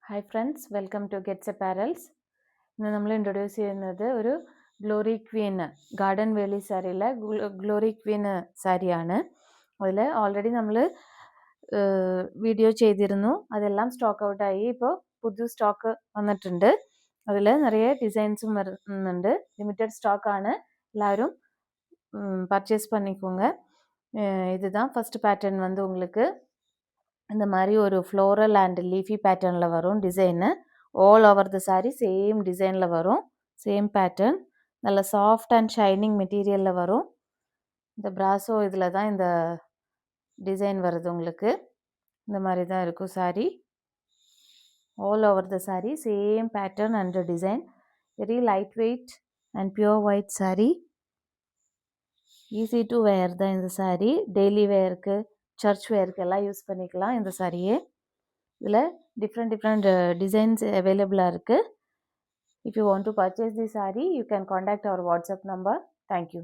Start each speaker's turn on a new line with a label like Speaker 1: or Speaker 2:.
Speaker 1: Hi friends, welcome to Gets Apparels. ഇന്ന് നമ്മൾ introduce ചെയ്യുന്നത് ഒരു ഗ്ലോറി ക്വീൻ ഗാർഡൻ വേലി സാരിയിലെ ഗ്ലോറി ക്വീൻ സാരിയാണ്. അതിൽ ഓൾറെഡി നമ്മൾ വീഡിയോ ചെയ്തിരുന്നു. അതെല്ലാം സ്റ്റോക്ക് ഔട്ടായി. ഇപ്പോൾ പുതിയ സ്റ്റോക്ക് വന്നിട്ടുണ്ട്. അതിൽ നിറയെ ഡിസൈൻസും വരുന്നുണ്ട്. ലിമിറ്റഡ് സ്റ്റോക്കാണ്. எல்லாரும் பர்ச்சேஸ் பண்ணிக்கோங்க. இதுதான் ஃபர்ஸ்ட் பேட்டர்ன் வந்து உங்களுக்கு இந்த மாதிரி ஒரு ஃப்ளோரல் அண்ட் லீஃபி பேட்டர்னில் வரும் design. All over the sari same டிசைனில் வரும், சேம் பேட்டர்ன். நல்ல சாஃப்ட் அண்ட் ஷைனிங் மெட்டீரியலில் வரும். இந்த பிராசோ இதில் தான் இந்த டிசைன் வருது உங்களுக்கு. இந்த மாதிரி தான் இருக்கும் sari. All over the sari same pattern and design. Very light weight and pure white sari. Easy to wear தான் இந்த சாரீ. டெய்லி வேருக்கு, சர்ச் வேருக்கு எல்லாம் யூஸ் பண்ணிக்கலாம் இந்த சாரியே. இதில் டிஃப்ரெண்ட் டிசைன்ஸ் அவைலபிளாக இருக்குது. If you want to purchase the sari you can contact our WhatsApp number. Thank you.